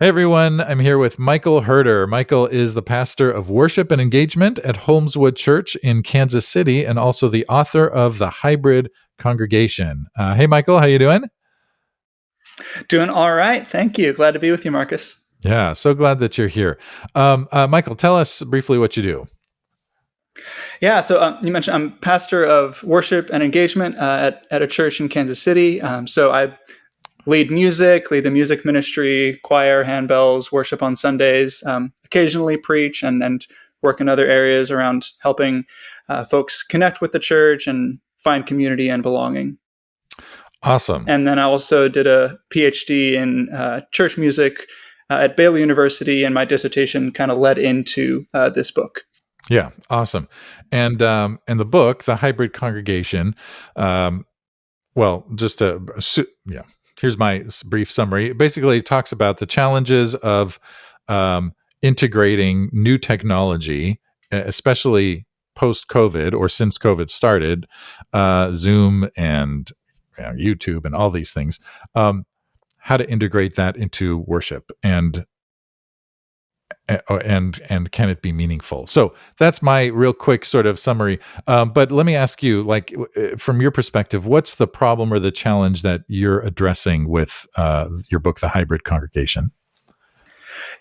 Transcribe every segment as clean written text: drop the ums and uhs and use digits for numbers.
Hey everyone, I'm here with Michael Huerter. Michael is the pastor of worship and engagement at Holmeswood Church in Kansas City and also the author of The Hybrid Congregation. Hey Michael, how you doing? Doing all right. Thank you. Glad to be with you, Marcus. Yeah, so glad that you're here. Michael, tell us briefly what you do. Yeah, so you mentioned I'm pastor of worship and engagement at a church in Kansas City. So I lead music, lead the music ministry, choir, handbells, worship on Sundays, occasionally preach and work in other areas around helping folks connect with the church and find community and belonging. Awesome. And then I also did a PhD in church music at Baylor University, and my dissertation kind of led into this book. Yeah, awesome. And the book, The Hybrid Congregation, well, just to yeah, here's my brief summary. Basically, it talks about the challenges of integrating new technology, especially post-COVID or since COVID started, Zoom and YouTube and all these things. How to integrate that into worship and can it be meaningful? So that's my real quick sort of summary. But let me ask you, like, from your perspective, what's the problem or the challenge that you're addressing with your book, The Hybrid Congregation?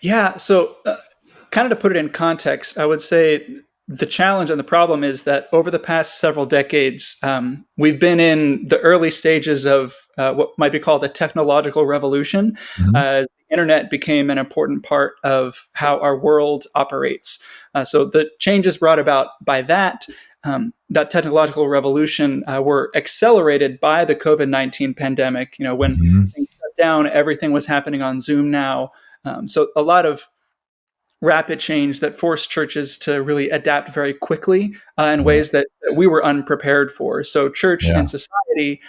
Yeah, so kind of to put it in context, I would say the challenge and the problem is that over the past several decades, we've been in the early stages of what might be called a technological revolution. Mhm. The internet became an important part of how our world operates. So the changes brought about by that technological revolution were accelerated by the COVID-19 pandemic. You know, when Mhm. things shut down, everything was happening on Zoom now. So a lot of rapid change that forced churches to really adapt very quickly in Yeah. ways that we were unprepared for. So church Yeah. and society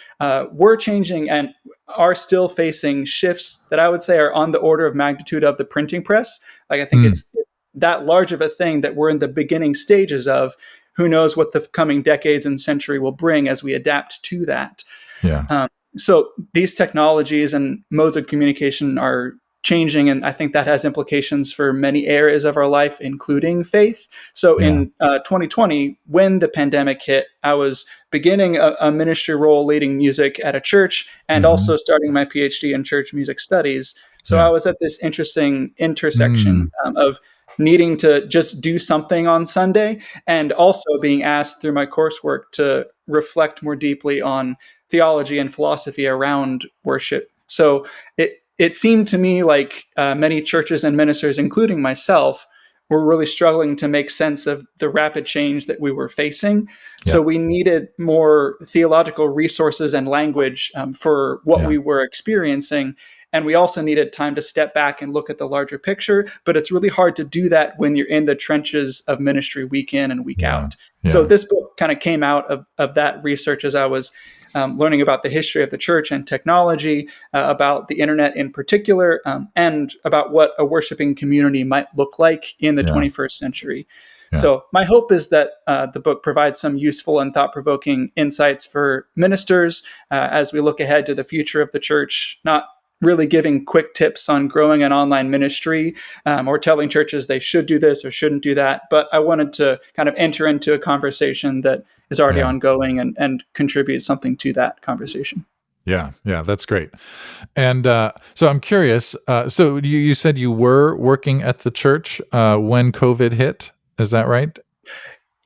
were changing and are still facing shifts that I would say are on the order of magnitude of the printing press. Like I think Mm. it's that large of a thing that we're in the beginning stages of. Who knows what the coming decades and century will bring as we adapt to that. Yeah. Um, so these technologies and modes of communication are changing, and I think that has implications for many areas of our life, including faith. So Yeah. in 2020, when the pandemic hit, I was beginning a ministry role leading music at a church and also Mhm. starting my PhD in church music studies. So I Yeah. was at this interesting intersection Mm. of needing to just do something on Sunday and also being asked through my coursework to reflect more deeply on theology and philosophy around worship. So it seemed to me like many churches and ministers, including myself, were really struggling to make sense of the rapid change that we were facing. Yeah. So we needed more theological resources and language for what Yeah. we were experiencing. And we also needed time to step back and look at the larger picture. But it's really hard to do that when you're in the trenches of ministry week in and week Yeah. out. So Yeah. this book kind of came out of that research as I was learning about the history of the church and technology, about the internet in particular, and about what a worshiping community might look like in the Yeah. 21st century. Yeah. So, my hope is that the book provides some useful and thought provoking insights for ministers as we look ahead to the future of the church, not really giving quick tips on growing an online ministry or telling churches they should do this or shouldn't do that. But I wanted to kind of enter into a conversation that is already Yeah. ongoing and contribute something to that conversation. Yeah. Yeah. That's great. And so I'm curious. So you said you were working at the church when COVID hit. Is that right?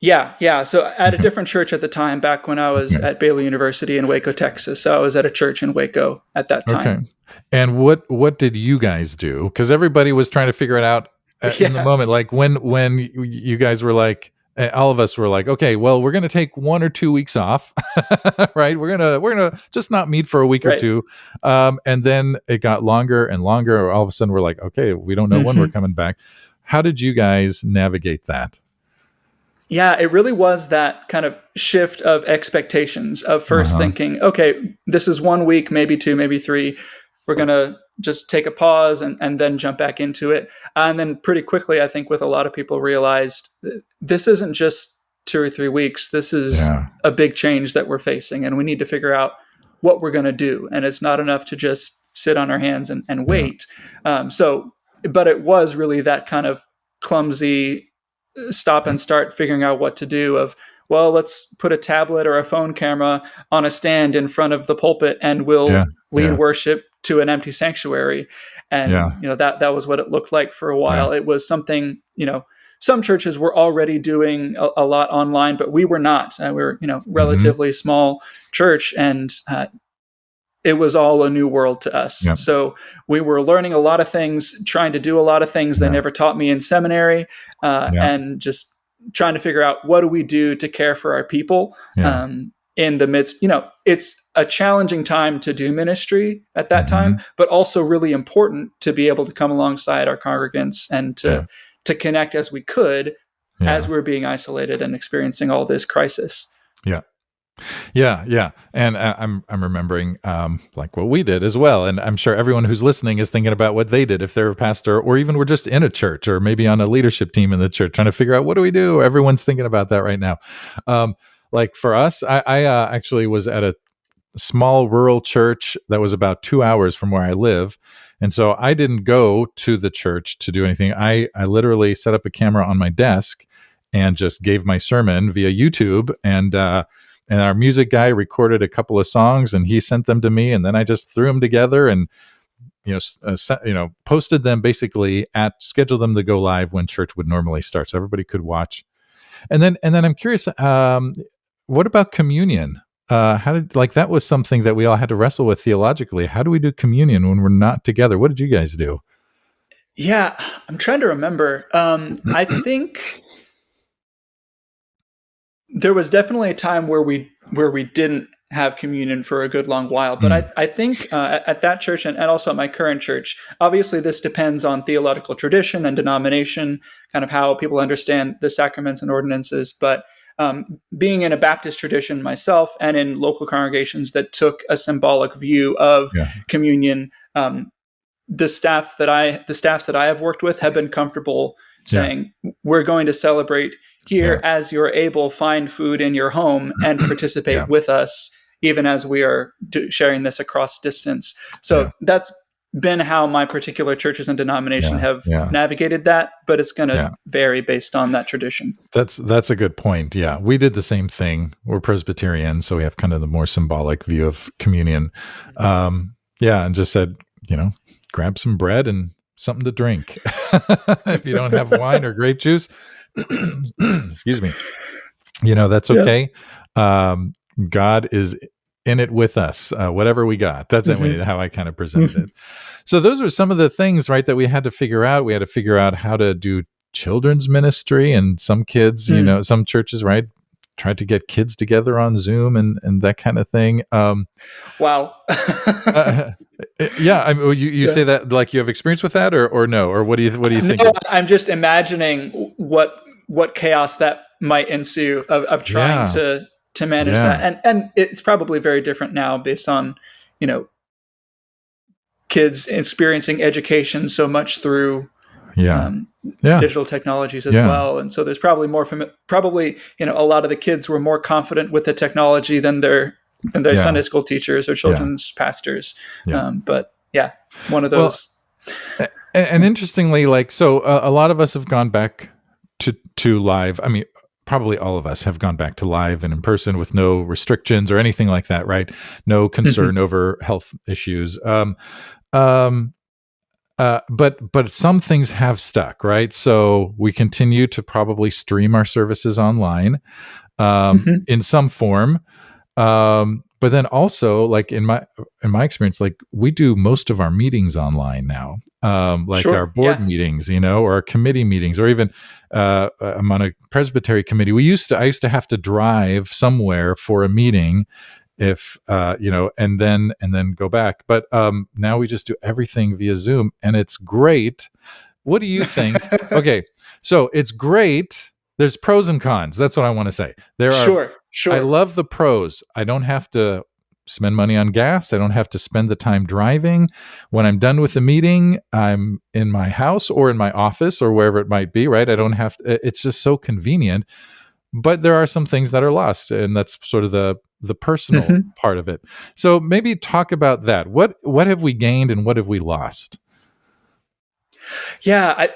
Yeah, yeah. So at a Okay. different church at the time, back when I was Okay. at Baylor University in Waco, Texas. So I was at a church in Waco at that Okay. time. And what did you guys do? Because everybody was trying to figure it out in the Yeah, moment. Like when you guys were like, all of us were like, okay, well, we're going to take 1 or 2 weeks off, right? We're gonna just not meet for a week or right. two, and then it got longer and longer. All of a sudden, we're like, okay, we don't know when we're hmm coming back. How did you guys navigate that? Yeah, it really was that kind of shift of expectations of Uh first huh. thinking, okay, this is 1 week, maybe two, maybe three. We're going to just take a pause and then jump back into it. And then pretty quickly, I think with a lot of people realized this isn't just 2 or 3 weeks. This is Yeah. a big change that we're facing, and we need to figure out what we're going to do. And it's not enough to just sit on our hands and wait. But it was really that kind of clumsy stop and start figuring out what to do of, well, let's put a tablet or a phone camera on a stand in front of the pulpit and we'll lead worship to an empty sanctuary. And, that was what it looked like for a while. It was something, some churches were already doing a lot online, but we were not. We were, relatively small church, and it was all a new world to us. Yep. So we were learning a lot of things, trying to do a lot of things they never taught me in seminary, and just trying to figure out what do we do to care for our people in the midst. It's a challenging time to do ministry at that time, but also really important to be able to come alongside our congregants and to connect as we could as we were being isolated and experiencing all this crisis. Yeah. And I'm remembering like what we did as well. And I'm sure everyone who's listening is thinking about what they did if they're a pastor, or even were just in a church, or maybe on a leadership team in the church, trying to figure out what do we do? Everyone's thinking about that right now. Like for us, I actually was at a small rural church that was about 2 hours from where I live. And so I didn't go to the church to do anything. I literally set up a camera on my desk and just gave my sermon via YouTube, and our music guy recorded a couple of songs and he sent them to me, and then I just threw them together and posted them, basically scheduled them to go live when church would normally start, so everybody could watch. And then I'm curious, what about communion? That was something that we all had to wrestle with theologically. How do we do communion when we're not together? What did you guys do? Yeah, I'm trying to remember. I think there was definitely a time where we didn't have communion for a good long while. But I think at that church and also at my current church, obviously this depends on theological tradition and denomination, kind of how people understand the sacraments and ordinances. But being in a Baptist tradition myself and in local congregations that took a symbolic view of communion, the staffs that I have worked with have been comfortable saying, we're going to celebrate here as you're able, find food in your home and participate with us, even as we are sharing this across distance. So that's been how my particular churches and denomination have navigated that, but it's going to vary based on that tradition. That's a good point. Yeah, we did the same thing. We're Presbyterian, so we have kind of the more symbolic view of communion. And just said, grab some bread and something to drink. If you don't have wine or grape juice, excuse me, that's okay. God is in it with us, whatever we got. That's how I kind of presented it. So those are some of the things, right, that we had to figure out. We had to figure out how to do children's ministry, and some kids, some churches, right, tried to get kids together on Zoom and that kind of thing. Wow. You say that like you have experience with that, or no, or what do you think? No, I'm just imagining what chaos that might ensue of trying to manage that, and it's probably very different now based on kids experiencing education so much through digital technologies as well, and so there's probably more a lot of the kids were more confident with the technology than their Sunday school teachers or children's pastors. But one of those. Well, and interestingly, a lot of us have gone back to live. I mean, probably all of us have gone back to live and in person with no restrictions or anything like that, right? No concern over health issues. But some things have stuck, right? So we continue to probably stream our services online in some form. But then also, like in my experience, like we do most of our meetings online now, our board meetings, or our committee meetings, or even I'm on a presbytery committee. I used to have to drive somewhere for a meeting, if and then go back. But now we just do everything via Zoom, and it's great. What do you think? Okay, so it's great. There's pros and cons. That's what I want to say. There are. Sure. I love the pros. I don't have to spend money on gas. I don't have to spend the time driving. When I'm done with the meeting, I'm in my house or in my office or wherever it might be, right? I don't have to, it's just so convenient. But there are some things that are lost, and that's sort of the the personal Mm-hmm. part of it. So maybe talk about that. What have we gained and what have we lost? Yeah,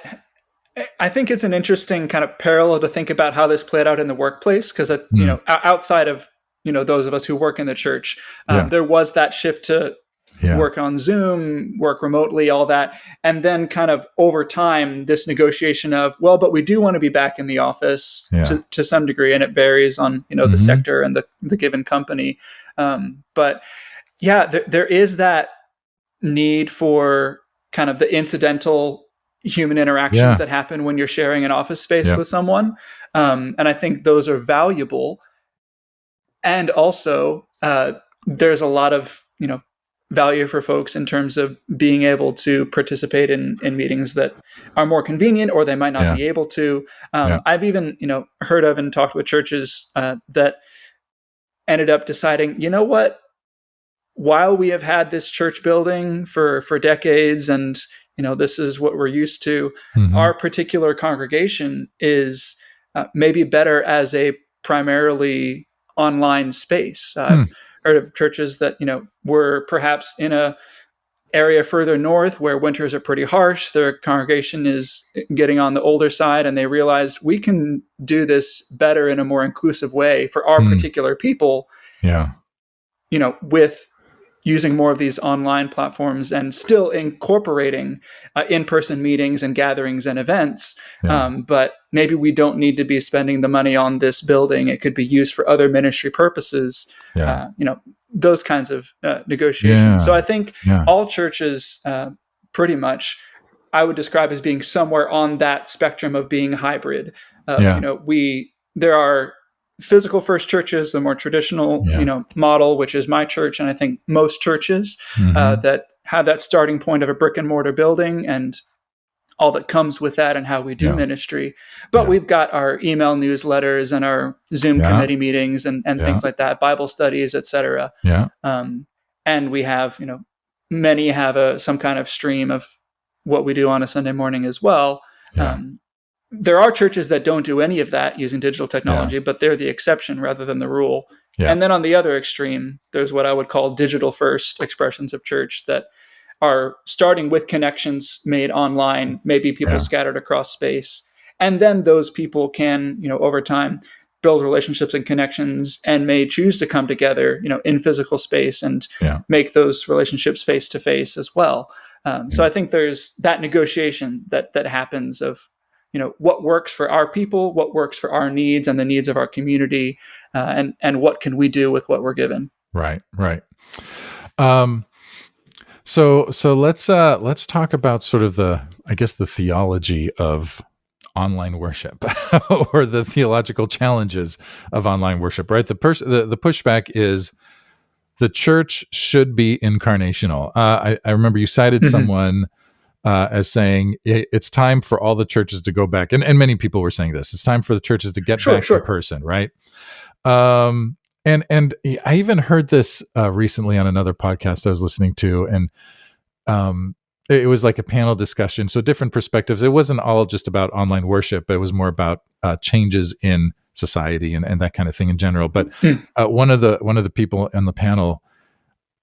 I think it's an interesting kind of parallel to think about how this played out in the workplace, because Mm, outside of those of us who work in the church, yeah, there was that shift to yeah, work on Zoom, work remotely, all that, and then kind of over time, this negotiation of, well, but we do want to be back in the office yeah. to some degree, and it varies on the Hmm. sector and the given company, but yeah, there is that need for kind of the incidental human interactions Yeah, that happen when you're sharing an office space yeah, with someone. And I think those are valuable. And also, there's a lot of, value for folks in terms of being able to participate in meetings that are more convenient, or they might not yeah, be able to. yeah. I've even, heard of and talked with churches that ended up deciding, you know what, while we have had this church building for decades, and this is what we're used to, Hmm. our particular congregation is maybe better as a primarily online space. I've Hmm. heard of churches that were perhaps in a area further north where winters are pretty harsh. Their congregation is getting on the older side, and they realized we can do this better in a more inclusive way for our Hmm. particular people, Yeah, with using more of these online platforms and still incorporating in-person meetings and gatherings and events. yeah, But maybe we don't need to be spending the money on this building. It could be used for other ministry purposes. yeah, Those kinds of negotiations. So yeah, I think yeah, all churches, pretty much, I would describe as being somewhere on that spectrum of being hybrid. Of yeah, there are physical first churches, the more traditional yeah. model, which is my church, and I think most churches Hmm. that have that starting point of a brick and mortar building and all that comes with that and how we do Yeah, ministry. But yeah, we've got our email newsletters and our Zoom yeah, committee meetings and yeah, things like that, Bible studies, etc. yeah, Um, and we have, many have some kind of stream of what we do on a Sunday morning as well. yeah, Um, there are churches that don't do any of that using digital yeah, technology, but they're the exception rather than the rule. yeah, And then on the other extreme, there's what I would call digital first expressions of church that are starting with connections made online, maybe people yeah, scattered across space. And then those people can, over time, build relationships and connections and may choose to come together, in physical space and yeah, make those relationships face to face as well. So yeah. I think there's that negotiation that happens of, what works for our people, what works for our needs and the needs of our community, and what can we do with what we're given. Right, right. Um, so let's talk about sort of I guess the theology of online worship or the theological challenges of online worship, right? The pushback is the church should be incarnational. I remember you cited Mm-hmm. someone as saying it's time for all the churches to go back, and many people were saying this. It's time for the churches to get Sure, back in sure. person, right? Um, and I even heard this recently on another podcast I was listening to, and it was like a panel discussion, so different perspectives. It wasn't all just about online worship, but it was more about changes in society and that kind of thing in general. But Mm. one of the people on the panel,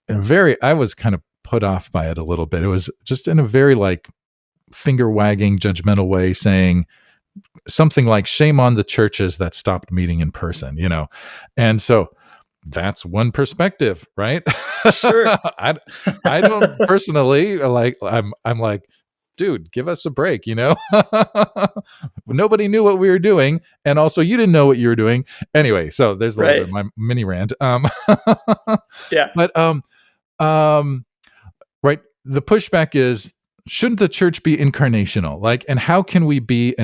I was kind of put off by it a little bit. It was just in a very like finger wagging, judgmental way, saying something like, "Shame on the churches that stopped meeting in person," And so that's one perspective, right? Sure. I I don't personally like. I'm like, dude, give us a break, Nobody knew what we were doing, and also you didn't know what you were doing. Anyway, so there's a little bit Right. of my mini rant. Yeah. But um, right, the pushback is, shouldn't the church be incarnational? Like, and how can we be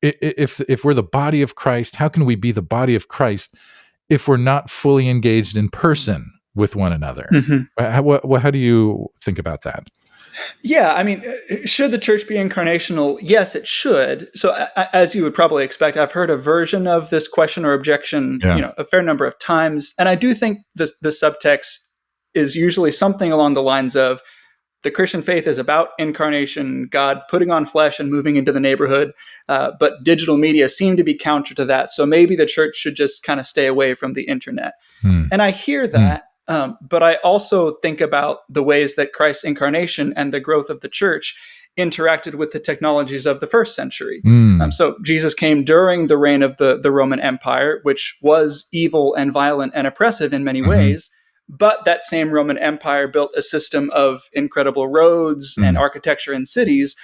if we're the body of Christ, how can we be the body of Christ if we're not fully engaged in person with one another? Hmm. How do you think about that? Yeah. I mean, should the church be incarnational? Yes, it should. So, as you would probably expect, I've heard a version of this question or objection, Yeah, a fair number of times, and I do think the subtext is usually something along the lines of the Christian faith is about incarnation, God putting on flesh and moving into the neighborhood, but digital media seem to be counter to that. So maybe the church should just kind of stay away from the internet. Mm. And I hear Mm. that, but I also think about the ways that Christ's incarnation and the growth of the church interacted with the technologies of the first century. Mm. So Jesus came during the reign of the Roman Empire, which was evil and violent and oppressive in many Mhm. ways. But that same Roman Empire built a system of incredible roads and Mm. architecture and cities,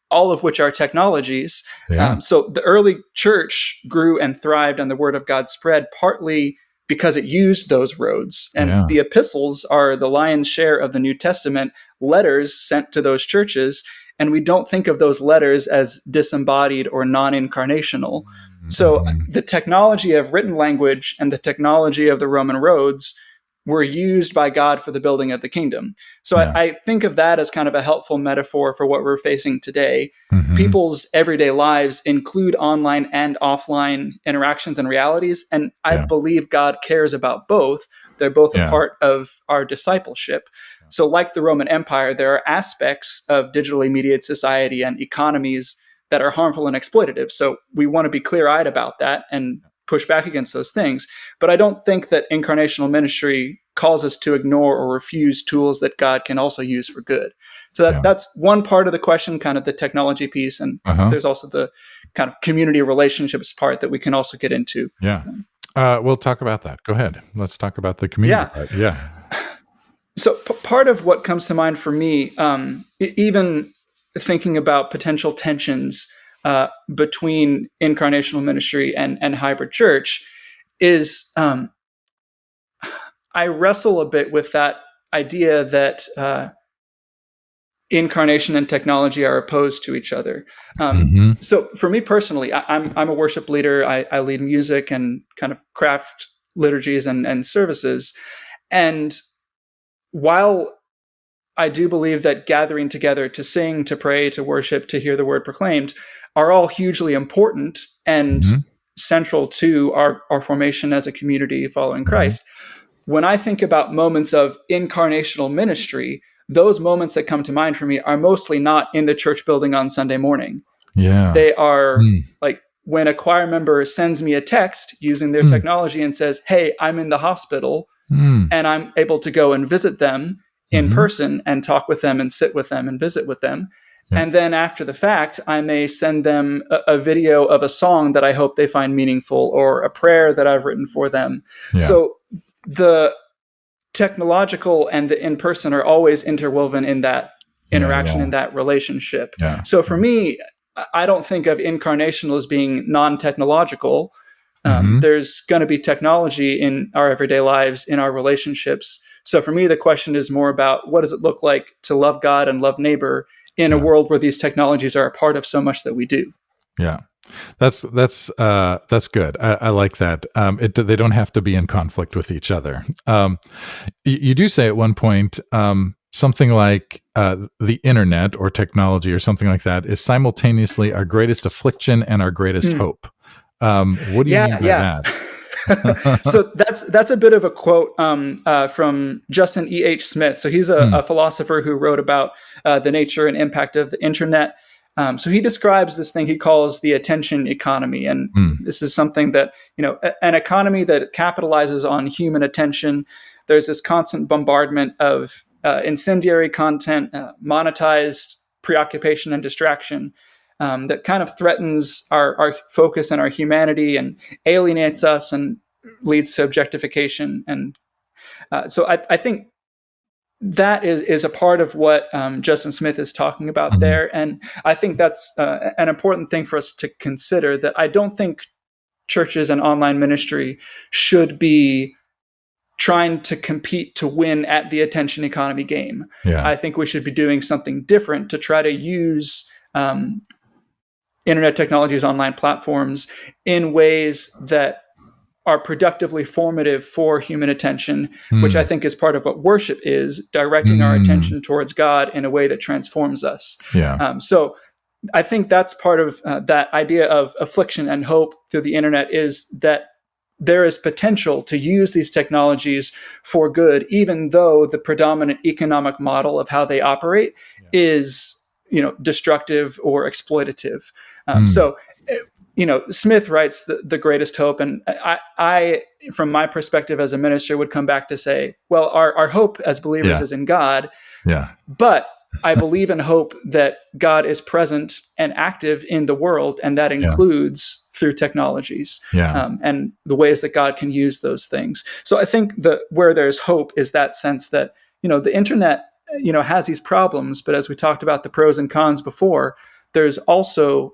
all of which are technologies. Yeah. So the early church grew and thrived, and the word of God spread partly because it used those roads. And Yeah. the epistles are the lion's share of the New Testament, letters sent to those churches. And we don't think of those letters as disembodied or non-incarnational. So Mhm. the technology of written language and the technology of the Roman roads were used by God for the building of the kingdom. So Yeah. I think of that as kind of a helpful metaphor for what we're facing today. Mhm. People's everyday lives include online and offline interactions and realities. And I Yeah. believe God cares about both. They're both a Yeah. part of our discipleship. So, like the Roman Empire, there are aspects of digitally mediated society and economies that are harmful and exploitative. So, we want to be clear eyed about that and push back against those things. But I don't think that incarnational ministry calls us to ignore or refuse tools that God can also use for good. So Yeah. that's one part of the question, kind of the technology piece. And Uh-huh. there's also the kind of community relationships part that we can also get into. Yeah. We'll talk about that. Go ahead. Let's talk about the community Yeah. part. Yeah. So part of what comes to mind for me, even thinking about potential tensions between incarnational ministry and hybrid church, is I wrestle a bit with that idea that incarnation and technology are opposed to each other. Mhm. So for me personally, I'm a worship leader. I lead music and kind of craft liturgies and services. And while I do believe that gathering together to sing, to pray, to worship, to hear the word proclaimed are all hugely important and Mhm. central to our formation as a community following Mhm. Christ. When I think about moments of incarnational ministry, those moments that come to mind for me are mostly not in the church building on Sunday morning. Yeah. They are Mm. like when a choir member sends me a text using their Mm. technology and says, "Hey, I'm in the hospital," Mm. and I'm able to go and visit them in Mhm. person and talk with them and sit with them and visit with them. Yeah. And then after the fact, I may send them a video of a song that I hope they find meaningful or a prayer that I've written for them. Yeah. So the technological and the in person are always interwoven in that Yeah. interaction, Yeah. in that relationship. Yeah. So for me, I don't think of incarnational as being non technological. Mhm. There's going to be technology in our everyday lives, in our relationships. So for me, the question is more about what does it look like to love God and love neighbor in a Yeah. world where these technologies are a part of so much that we do. Yeah. That's good. I like that. They don't have to be in conflict with each other. You do say at one point something like the internet or technology or something like that is simultaneously our greatest affliction and our greatest Hmm. hope. What do you Yeah, mean by yeah. that? So that's a bit of a quote from Justin E.H. Smith. So he's Hmm. a philosopher who wrote about the nature and impact of the internet. So he describes this thing he calls the attention economy, and Hmm. this is something that an economy that capitalizes on human attention. There's this constant bombardment of incendiary content, monetized preoccupation and distraction that kind of threatens our focus and our humanity and alienates us and leads to objectification. And so I think that is a part of what Justin Smith is talking about Mhm. there. And I think that's an important thing for us to consider, that I don't think churches and online ministry should be trying to compete to win at the attention economy game. Yeah. I think we should be doing something different to try to use internet technologies, online platforms in ways that are productively formative for human attention, which I Hmm. think is part of what worship is, directing our Mm. attention towards God in a way that transforms us. Yeah. So I think that's part of that idea of affliction and hope through the internet, is that there is potential to use these technologies for good, even though the predominant economic model of how they operate Yeah. is destructive or exploitative. Mm. So Smith writes the greatest hope, and I, from my perspective as a minister, would come back to say, well, our hope as believers Yeah. is in God, Yeah. but I believe and hope that God is present and active in the world, and that Yeah. includes through technologies, Yeah. and the ways that God can use those things. So I think where there's hope is that sense that the internet has these problems, but as we talked about the pros and cons before, there's also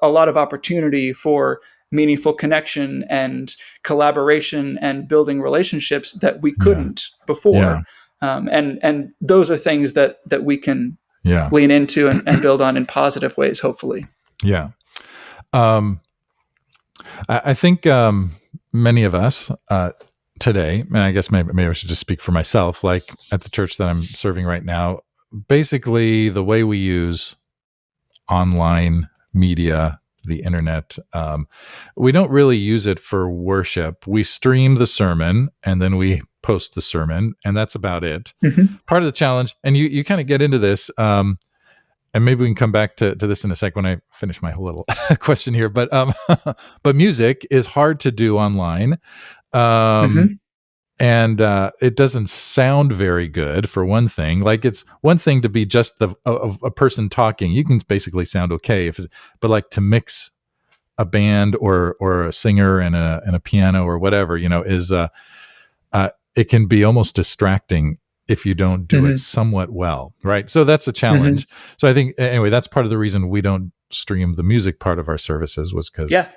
a lot of opportunity for meaningful connection and collaboration and building relationships that we Yeah. couldn't Yeah. before. And those are things that we can Yeah. lean into and build on in positive ways, hopefully. Yeah. Um, I think many of us today, and I guess maybe I should just speak for myself, like at the church that I'm serving right now, basically the way we use online media, the internet, we don't really use it for worship. We stream the sermon and then we post the sermon, and that's about it. Mm-hmm. Part of the challenge, and you kind of get into this, and maybe we can come back to this in a sec when I finish my whole little question here. But but music is hard to do online. Mm-hmm. And it doesn't sound very good, for one thing. Like, it's one thing to be just a person talking. You can basically sound okay, but like to mix a band or a singer and a piano or whatever, is it can be almost distracting if you don't do Mm-hmm. it somewhat well, right? So that's a challenge. Mm-hmm. So I think, anyway, that's part of the reason we don't stream the music part of our services, was because Yeah.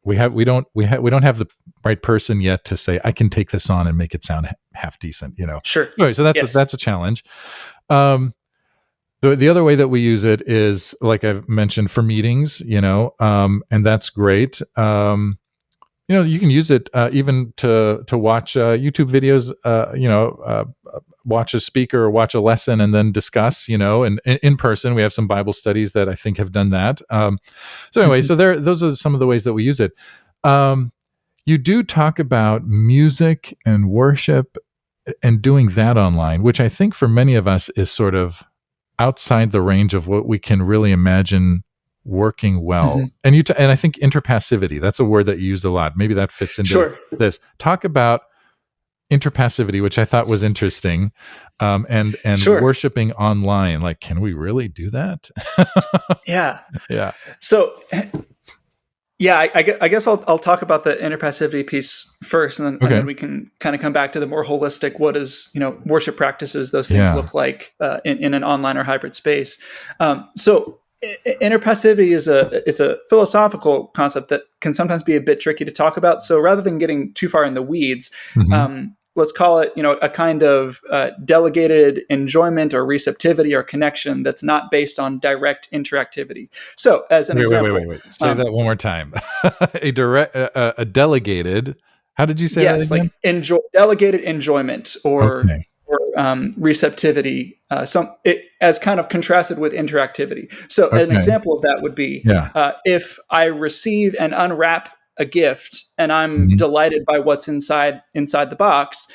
we don't have the right person yet to say, I can take this on and make it sound half decent, Sure. Anyway, so that's a challenge. The other way that we use it is, like I've mentioned, for meetings, and that's great. You can use it even to watch YouTube videos, watch a speaker or watch a lesson and then discuss, and in person. We have some Bible studies that I think have done that. So anyway, Mm-hmm. so those are some of the ways that we use it. You do talk about music and worship and doing that online, which I think for many of us is sort of outside the range of what we can really imagine working well. Mm-hmm. And I think interpassivity, that's a word that you used a lot. Maybe that fits into Sure. this. Talk about interpassivity, which I thought was interesting, and Sure. worshiping online. Like, can we really do that? Yeah. Yeah. So, yeah, I guess I'll talk about the interpassivity piece first, and then we can kind of come back to the more holistic, what is worship practices, those things look like in an online or hybrid space. So interpassivity is a philosophical concept that can sometimes be a bit tricky to talk about. So rather than getting too far in the weeds, let's call it, a kind of delegated enjoyment or receptivity or connection that's not based on direct interactivity. So, as an example, wait. Say that one more time. a delegated. How did you say that again? Like delegated enjoyment or receptivity, as kind of contrasted with interactivity. So, an example of that would be if I receive and unwrap a gift and I'm delighted by what's inside the box,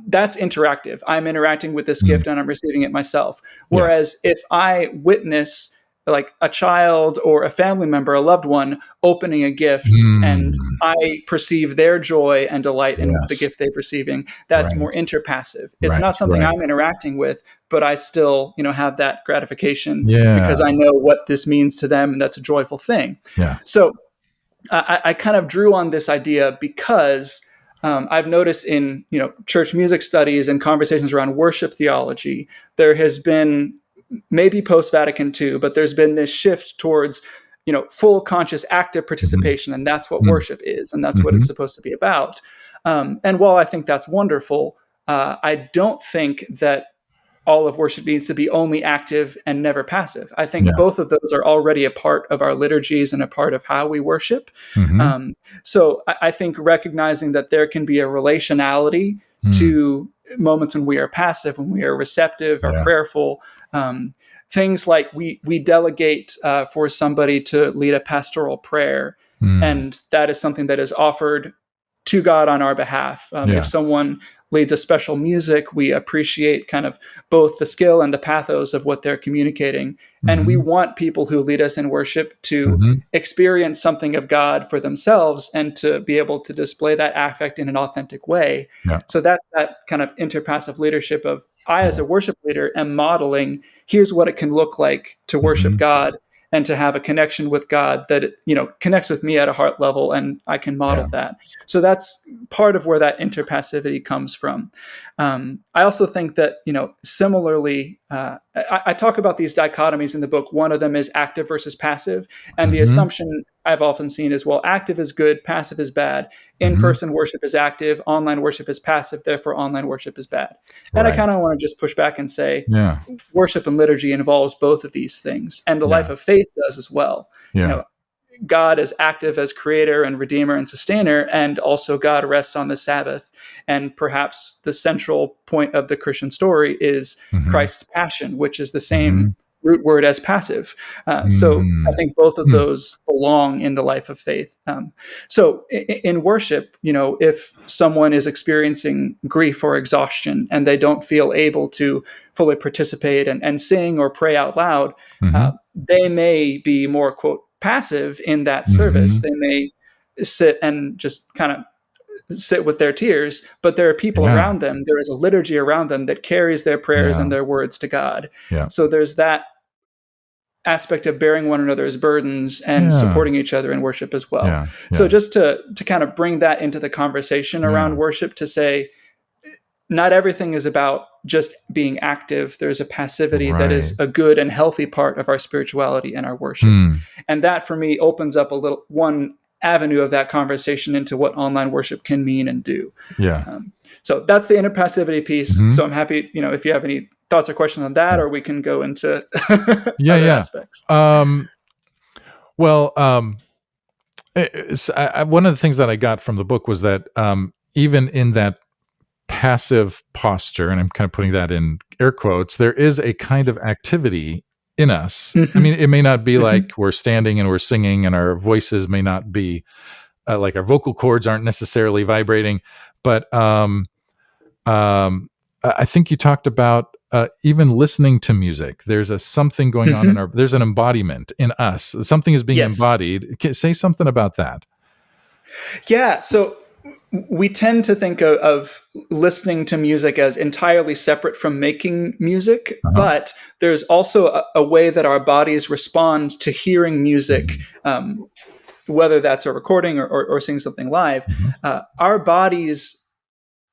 that's interactive. I'm interacting with this gift and I'm receiving it myself. Whereas if I witness like a child or a family member, a loved one opening a gift and I perceive their joy and delight in the gift they're receiving, that's more interpassive. It's not something I'm interacting with, but I still, have that gratification because I know what this means to them, and that's a joyful thing. So I kind of drew on this idea because I've noticed in church music studies and conversations around worship theology, there has been, maybe post-Vatican II, but there's been this shift towards full conscious active participation, and that's what worship is, and that's what it's supposed to be about. And while I think that's wonderful, I don't think that all of worship needs to be only active and never passive. I think both of those are already a part of our liturgies and a part of how we worship. So I think recognizing that there can be a relationality to moments when we are passive, when we are receptive or prayerful. Things like we delegate for somebody to lead a pastoral prayer, and that is something that is offered to God on our behalf. Yeah. If someone leads a special music, we appreciate kind of both the skill and the pathos of what they're communicating. And we want people who lead us in worship to experience something of God for themselves and to be able to display that affect in an authentic way. Yeah. So that kind of interpassive leadership of I, as a worship leader, am modeling, here's what it can look like to worship God and to have a connection with God that, connects with me at a heart level, and I can model that. So that's part of where that interpassivity comes from. I also think that, similarly, I talk about these dichotomies in the book. One of them is active versus passive. And the assumption I've often seen is, well, active is good, passive is bad. In-person worship is active, online worship is passive, therefore online worship is bad. And I kind of want to just push back and say, worship and liturgy involves both of these things. And the life of faith does as well. God is active as creator and redeemer and sustainer, and also God rests on the Sabbath. And perhaps the central point of the Christian story is Christ's passion, which is the same root word as passive. So I think both of those belong in the life of faith. So in worship, if someone is experiencing grief or exhaustion and they don't feel able to fully participate and sing or pray out loud, they may be more, quote, passive in that service. They may sit and just kind of sit with their tears, but there are people around them. There is a liturgy around them that carries their prayers and their words to God. So there's that aspect of bearing one another's burdens and supporting each other in worship as well. So just to kind of bring that into the conversation around worship, to say, not everything is about just being active. There's a passivity that is a good and healthy part of our spirituality and our worship. And that, for me, opens up one avenue of that conversation into what online worship can mean and do. So that's the interpassivity piece. So I'm happy, if you have any thoughts or questions on that, or we can go into other aspects. One of the things that I got from the book was that even in that passive posture, and I'm kind of putting that in air quotes, there is a kind of activity in us. I mean, it may not be like we're standing and we're singing and our voices may not be like our vocal cords aren't necessarily vibrating, but I think you talked about even listening to music. There's something going on there's an embodiment in us. Something is being embodied. Say something about that. Yeah. So we tend to think of listening to music as entirely separate from making music, but there's also a way that our bodies respond to hearing music, whether that's a recording or seeing something live. Our bodies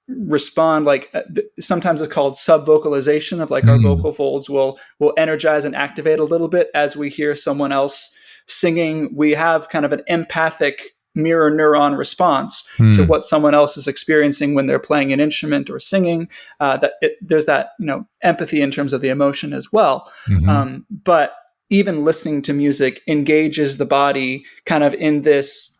respond, like sometimes it's called subvocalization, of like our vocal folds will energize and activate a little bit as we hear someone else singing. We have kind of an empathic mirror neuron response to what someone else is experiencing when they're playing an instrument or singing. There's that empathy in terms of the emotion as well. But even listening to music engages the body kind of in this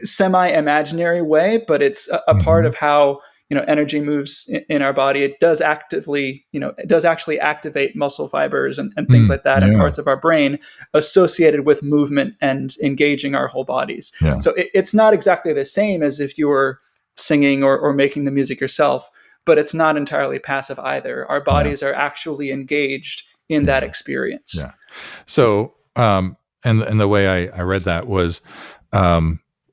semi-imaginary way, but it's a part of how energy moves in our body. It does actively, it does actually activate muscle fibers and things like that, and parts of our brain associated with movement and engaging our whole bodies. So it's not exactly the same as if you were singing or making the music yourself, but it's not entirely passive either. Our bodies are actually engaged in that experience. So, and the way I read that was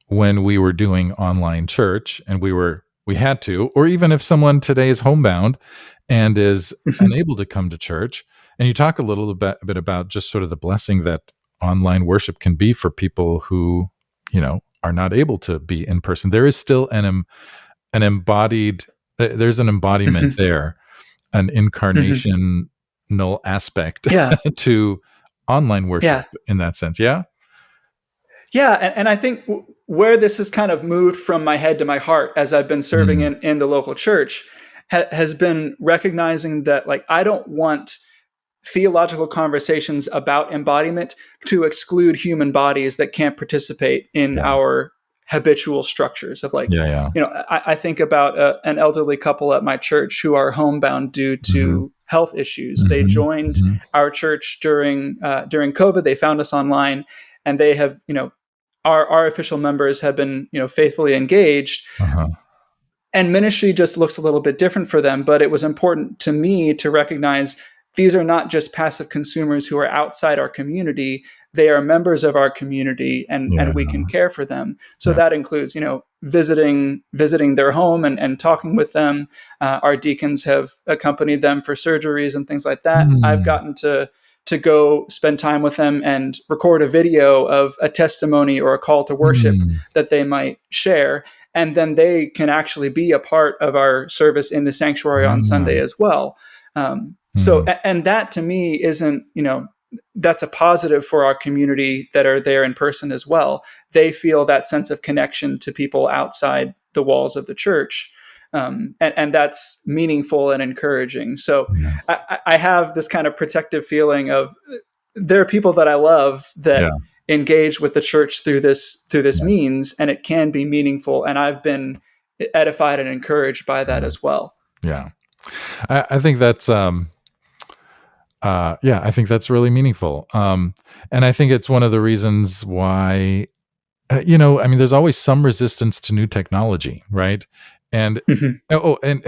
when we were doing online church and we had to, or even if someone today is homebound and is unable to come to church, and you talk a little bit about just sort of the blessing that online worship can be for people who, are not able to be in person. There is still an embodied, there's an embodiment there, an incarnational aspect to online worship in that sense. Yeah. And I think where this has kind of moved from my head to my heart as I've been serving in the local church has been recognizing that, like, I don't want theological conversations about embodiment to exclude human bodies that can't participate in our habitual structures of, like, I think about an elderly couple at my church who are homebound due to health issues. They joined our church during COVID. They found us online, and they have, our official members have been, faithfully engaged, Uh-huh. and ministry just looks a little bit different for them. But it was important to me to recognize these are not just passive consumers who are outside our community. They are members of our community, and Yeah. we can care for them. So Yeah. that includes, visiting their home and talking with them. Our deacons have accompanied them for surgeries and things like that. I've Mm. gotten to go spend time with them and record a video of a testimony or a call to worship Mm. that they might share. And then they can actually be a part of our service in the sanctuary on Sunday Mm. as well. And that to me isn't, that's a positive for our community that are there in person as well. They feel that sense of connection to people outside the walls of the church. And that's meaningful and encouraging. So Yeah. I have this kind of protective feeling of there are people that I love that Yeah. engage with the church through this Yeah. means, and it can be meaningful. And I've been edified and encouraged by that as well. Yeah. I think that's I think that's really meaningful. And I think it's one of the reasons why, I mean, there's always some resistance to new technology, right? And Mhm. and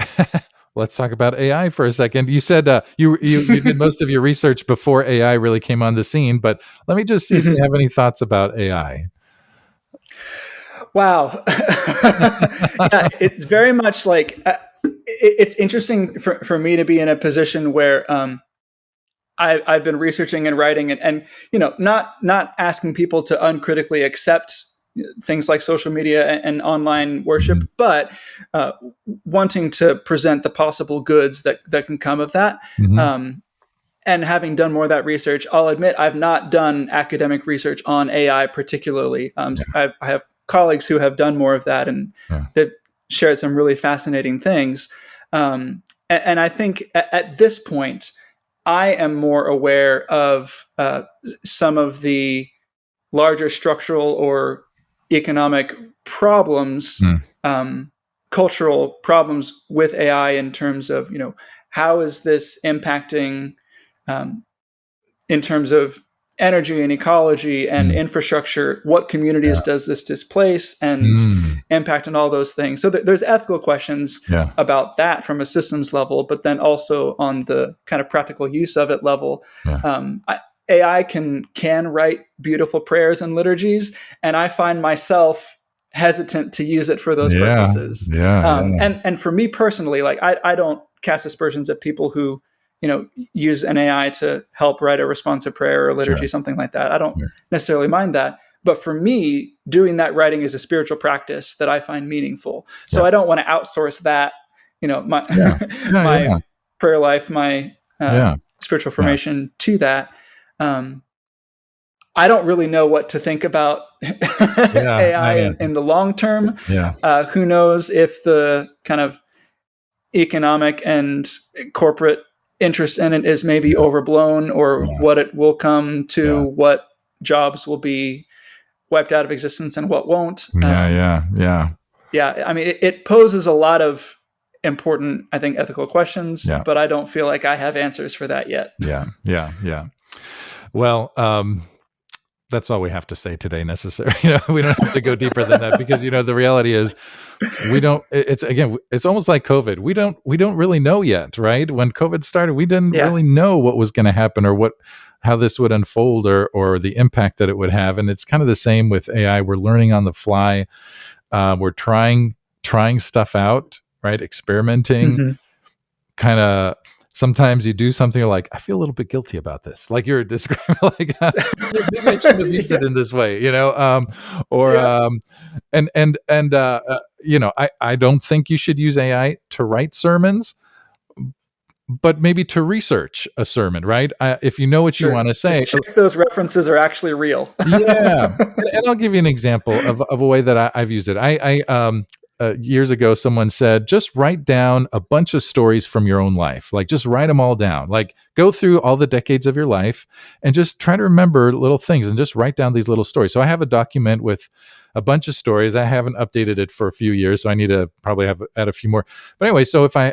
let's talk about AI for a second. You said you did most of your research before AI really came on the scene, but let me just see if you Mhm. have any thoughts about AI. Wow. Yeah, it's very much like it's interesting for me to be in a position where I've been researching and writing and not asking people to uncritically accept things like social media and online worship, Mhm. but wanting to present the possible goods that can come of that. Mhm. Um, and having done more of that research, I'll admit I've not done academic research on AI particularly. Yeah. I have colleagues who have done more of that, and Yeah. they've shared some really fascinating things. And I think at this point, I am more aware of some of the larger structural or economic problems, Mm. cultural problems with AI in terms of, how is this impacting um, in terms of energy and ecology and Mm. infrastructure? What communities Yeah. does this displace and Mm. impact on all those things? So there's ethical questions Yeah. about that from a systems level, but then also on the kind of practical use of it level. Yeah. AI can write beautiful prayers and liturgies, and I find myself hesitant to use it for those Yeah. purposes. Yeah. Yeah. And for me personally, like I don't cast aspersions at people who use an AI to help write a responsive prayer or liturgy, Sure. something like that. I don't Sure. necessarily mind that. But for me, doing that writing is a spiritual practice that I find meaningful. So Yeah. I don't want to outsource that, my Yeah. Yeah. my Yeah. prayer life, my Yeah. spiritual Yeah. formation to that. Um, I don't really know what to think about Yeah. AI in the long term. Yeah. Who knows if the kind of economic and corporate interest in it is maybe Yeah. overblown, or Yeah. what it will come to, Yeah. what jobs will be wiped out of existence and what won't. Yeah. Yeah. Yeah. Yeah, I mean, it poses a lot of important, I think, ethical questions, Yeah. but I don't feel like I have answers for that yet. Yeah. Yeah. Yeah. Well, that's all we have to say today. Necessary. We don't have to go deeper than that because the reality is we don't. It's almost like COVID. We don't really know yet, right? When COVID started, we didn't Yeah. really know what was going to happen or how this would unfold or the impact that it would have. And it's kind of the same with AI. We're learning on the fly. We're trying stuff out, right? Experimenting. Mm-hmm. Kind of. Sometimes you do something you're like, I feel a little bit guilty about this. Like you're describing, like maybe I shouldn't have used it in this way, or Yeah. I don't think you should use AI to write sermons, but maybe to research a sermon, right? If you know what you Sure. want to Just say. check those references are actually real. Yeah, and I'll give you an example of a way that I've used it. Years ago, someone said, just write down a bunch of stories from your own life. Like, just write them all down. Like, go through all the decades of your life and just try to remember little things and just write down these little stories. So I have a document with a bunch of stories. I haven't updated it for a few years, so I need to probably add a few more. But anyway, so if I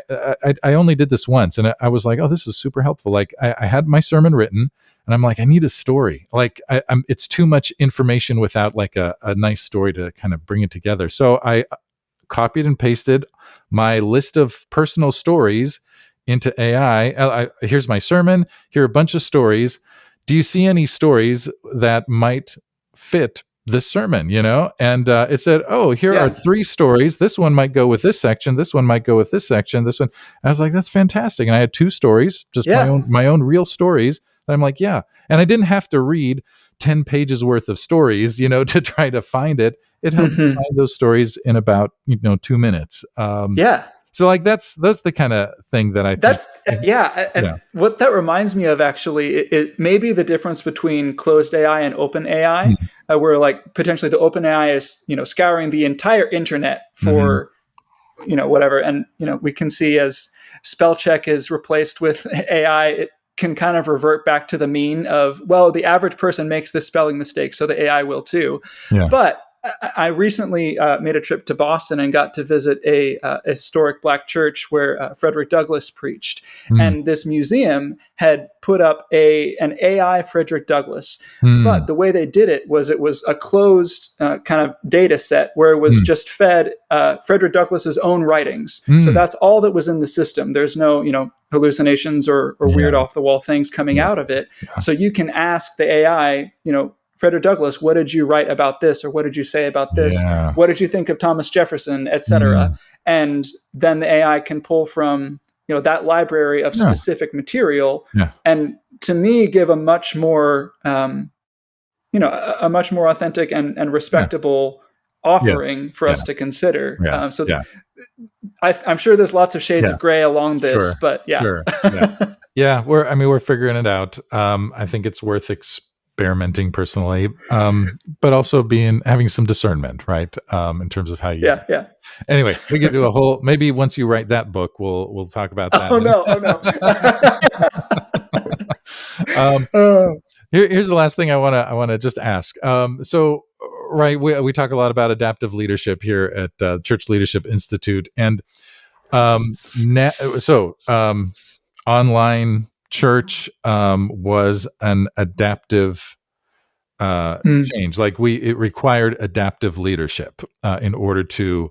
only did this once, and I was like, oh, this is super helpful. Like, I had my sermon written. And I'm like, I need a story. Like it's too much information without like a nice story to kind of bring it together. So I copied and pasted my list of personal stories into AI. Here's my sermon. Here are a bunch of stories. Do you see any stories that might fit this sermon? And it said, oh, here are Yeah. 3 stories. This one might go with this section. This one might go with this section. This one. I was like, that's fantastic. And I had 2 stories, just Yeah. my own real stories. And I'm like, yeah. And I didn't have to read 10 pages worth of stories, to try to find it. It helped me find those stories in about 2 minutes. Yeah. So like that's the kind of thing that I think. And what that reminds me of actually is maybe the difference between closed AI and open AI, where like potentially the open AI is scouring the entire internet for whatever, and we can see as spell check is replaced with AI, it can kind of revert back to the mean of, well, the average person makes this spelling mistake, so the AI will too. Yeah. But I recently made a trip to Boston and got to visit a historic Black church where Frederick Douglass preached. And this museum had put up an AI Frederick Douglass. But the way they did it was a closed kind of data set where it was just fed Frederick Douglass's own writings. So that's all that was in the system. There's no, hallucinations or weird off the wall things coming out of it. So you can ask the AI, Frederick Douglass, what did you write about this? Or what did you say about this? Yeah. What did you think of Thomas Jefferson, et cetera? And then the AI can pull from, that library of specific material. And to me, give a much more, a much more authentic and respectable offering for us to consider. I'm sure there's lots of shades of gray along this, but we're figuring it out. I think it's worth experimenting personally, but also having some discernment, right? In terms of how you use it. Anyway, we could do a whole, maybe once you write that book, we'll talk about that. Oh no. Here's the last thing I want to just ask. So right, we talk a lot about adaptive leadership here at Church Leadership Institute, and online church was an adaptive change. Like it required adaptive leadership in order to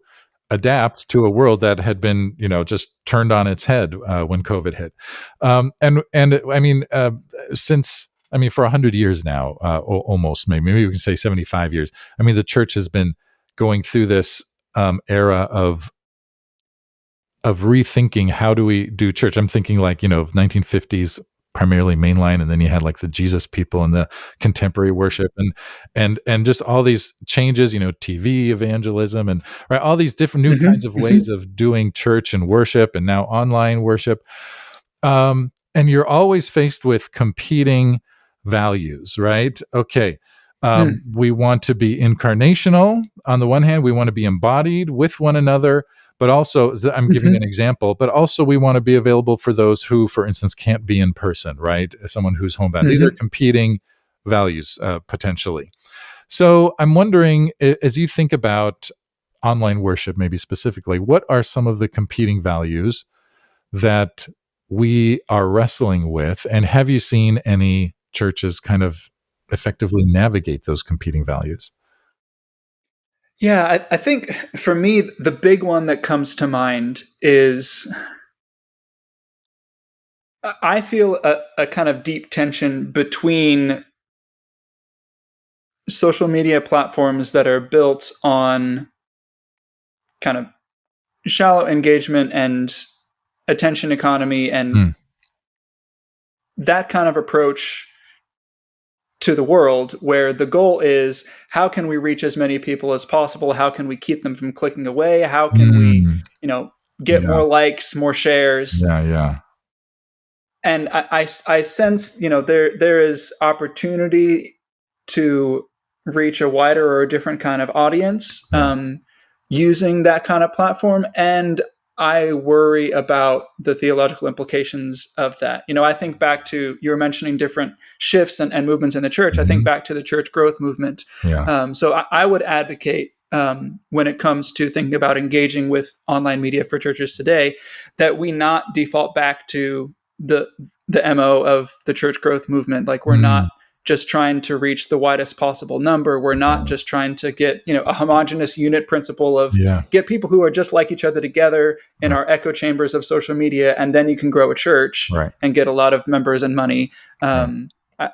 adapt to a world that had been, just turned on its head when COVID hit. And I mean, for 100 years now, almost, maybe we can say 75 years. I mean, the church has been going through this era of rethinking how do we do church. I'm thinking like 1950s primarily mainline, and then you had like the Jesus people and the contemporary worship and just all these changes, TV evangelism and right, all these different new kinds of ways of doing church and worship, and now online worship. And you're always faced with competing values, right? Okay. We want to be incarnational. On the one hand, we want to be embodied with one another, but also, I'm giving an example, but also we want to be available for those who, for instance, can't be in person, right? Someone who's homebound. These are competing values, potentially. So I'm wondering, as you think about online worship, maybe specifically, what are some of the competing values that we are wrestling with? And have you seen any churches kind of effectively navigate those competing values? Yeah, I think for me, the big one that comes to mind is I feel a kind of deep tension between social media platforms that are built on kind of shallow engagement and attention economy and that kind of approach to the world, where the goal is how can we reach as many people as possible? How can we keep them from clicking away? How can we, get more likes, more shares? And I sense, there is opportunity to reach a wider or a different kind of audience using that kind of platform. And I worry about the theological implications of that. I think back to, you were mentioning different shifts and movements in the church. I think back to the church growth movement. So I would advocate, when it comes to thinking about engaging with online media for churches today, that we not default back to the MO of the church growth movement. Like, we're not Mm, just trying to reach the widest possible number. We're not yeah. just trying to get, a homogenous unit principle of Yeah. get people who are just like each other together in Right. our echo chambers of social media, and then you can grow a church Right. and get a lot of members and money. Right. I,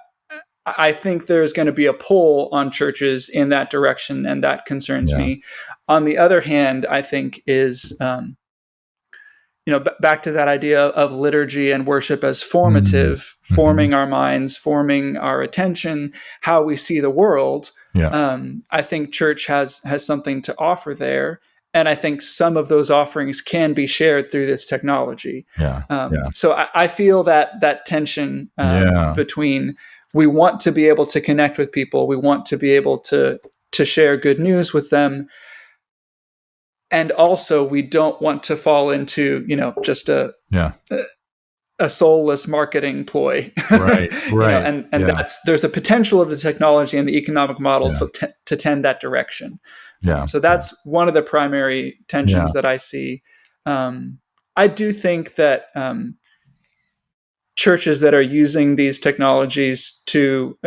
I think there's going to be a pull on churches in that direction, and that concerns Yeah. me. On the other hand, I think is back to that idea of liturgy and worship as Mm, formative, mhm. forming our minds, forming our attention, how we see the world. Yeah. I think church has something to offer there, and I think some of those offerings can be shared through this technology. Yeah. Yeah. So I feel that tension Yeah. between, we want to be able to connect with people, we want to be able to share good news with them, and also we don't want to fall into just Yeah. a soulless marketing ploy. Right. Right. And Yeah. there's the potential of the technology and the economic model Yeah. to tend that direction. Yeah. So Yeah. that's one of the primary Yeah. tensions that I see. I do think that churches that are using these technologies to,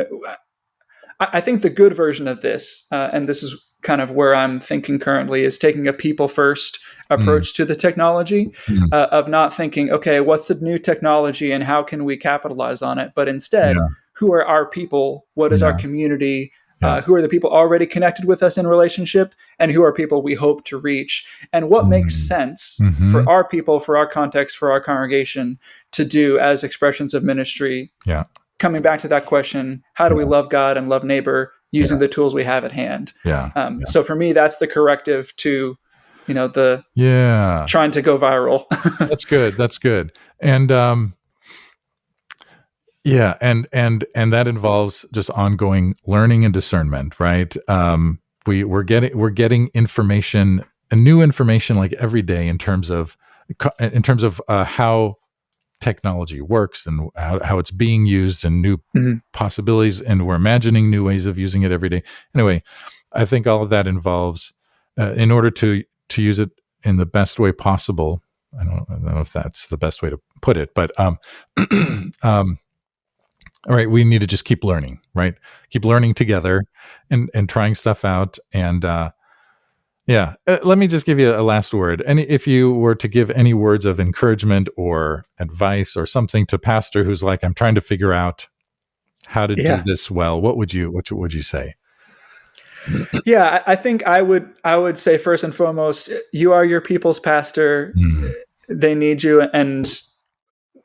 I think the good version of this, and this is kind of where I'm thinking currently, is taking a people first Mm, approach to the technology, mm. of not thinking, okay, what's the new technology and how can we capitalize on it? But instead, Yeah. who are our people? What is our Yeah. community? Yeah. Who are the people already connected with us in relationship? And who are people we hope to reach? And what makes Mm. sense for Mhm. our people, for our context, for our congregation to do as expressions of ministry? Yeah. Coming back to that question, how do we Yeah. love God and love neighbor Yeah. using the tools we have at hand? Yeah. Yeah. So for me, that's the corrective to, the Yeah. trying to go viral. That's good. That's good. And yeah, and that involves just ongoing learning and discernment, right? We're getting information, new information, like every day, in terms of how technology works and how it's being used and new Mhm. possibilities, and we're imagining new ways of using it every day. Anyway, I think all of that involves, in order to use it in the best way possible. I don't know if that's the best way to put it, but um, all right, we need to just keep learning, right? Keep learning together and trying stuff out. And yeah, let me just give you a last word. And if you were to give any words of encouragement or advice or something to pastor who's like, I'm trying to figure out how to do Yeah. this well, what would you say? Yeah, I think I would say, first and foremost, you are your people's pastor. Mm, They need you, and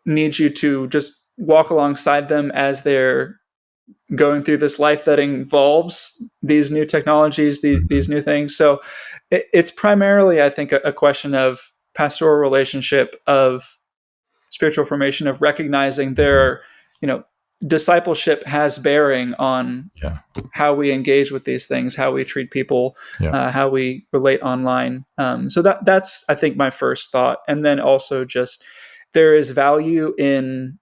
need you to just walk alongside them as they're going through this life that involves these new technologies, these mhm, new things. So it's primarily, I think, a question of pastoral relationship, of spiritual formation, of recognizing mhm. discipleship has bearing on Yeah, how we engage with these things, how we treat people, yeah, how we relate online. So that's, I think, my first thought. And then also, just there is value in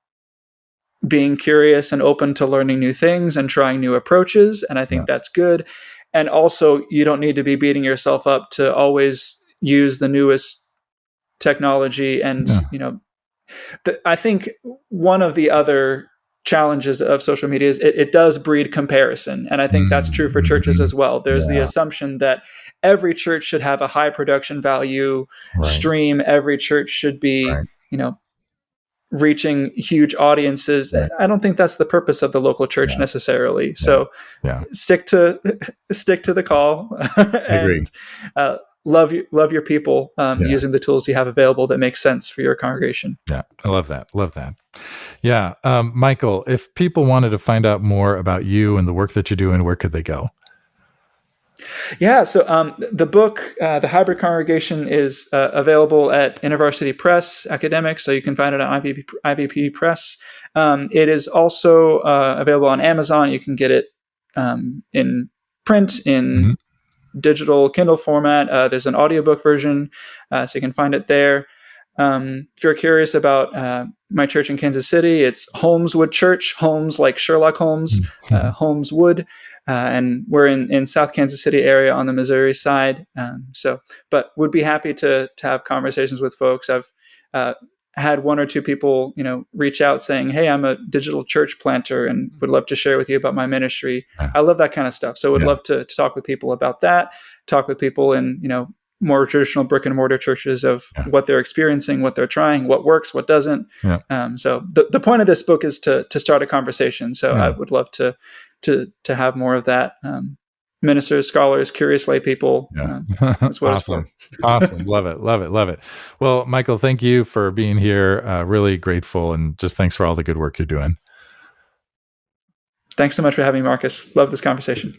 being curious and open to learning new things and trying new approaches. And I yeah, think that's good. And also, you don't need to be beating yourself up to always use the newest technology. And, yeah. I think one of the other challenges of social media is it does breed comparison. And I think that's Mm, true for churches mhm. as well. There's the Yeah, assumption that every church should have a high production value right, stream, every church should be, right, reaching huge audiences. right. I don't think that's the purpose of the local church Yeah, necessarily. yeah, So yeah. stick to stick to the call, I agree. and love your people, Yeah, using the tools you have available that make sense for your congregation. yeah. I love that. Love that. Yeah. Michael, if people wanted to find out more about you and the work that you do, and where could they go? Yeah, so the book, The Hybrid Congregation, is available at InterVarsity Press Academic, so you can find it on IVP Press. It is also available on Amazon. You can get it in print, in Mhm. digital Kindle format. There's an audiobook version, so you can find it there. If you're curious about my church in Kansas City, it's Holmeswood Church, Holmes like Sherlock Holmes, Mhm. Holmeswood, and we're in South Kansas City area on the Missouri side. But would be happy to have conversations with folks. I've had one or two people, reach out saying, "Hey, I'm a digital church planter and would love to share with you about my ministry." Yeah. I love that kind of stuff. So would Yeah. love to talk with people about that, talk with people in, more traditional brick and mortar churches of Yeah. what they're experiencing, what they're trying, what works, what doesn't. Yeah. So the point of this book is to start a conversation. So I would love to have more of that. Ministers, scholars, curious lay people. Yeah. That's what Awesome. it's for. Awesome. Love it. Love it. Love it. Well, Michael, thank you for being here. Really grateful. And just thanks for all the good work you're doing. Thanks so much for having me, Marcus. Love this conversation.